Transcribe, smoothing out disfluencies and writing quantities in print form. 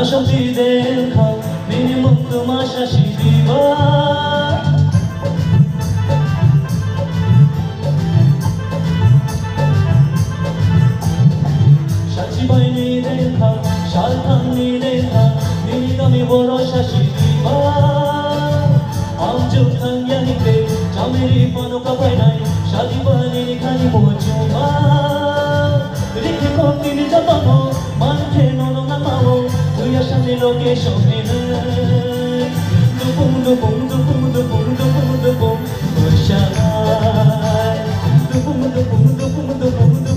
Nasıl kal benim mutluма şaşırıyor Şaçı bayni দেখা শালখানি দেখা নীলগামী বড় শাশিরিবার আমজো খাঙ্গানিতে চামেরি পানকা পাইনাই শাদি বানি খানি মোচুমা রিখে কোকিল জবানো মানখে ননঙা মাও তুই আসামে লোকে শোনে দুপুম দুপুম দুপুম দুপুম দুপুম দুপুম বর্ষায় দুপুম দুপুম দুপুম দুপুম দুপুম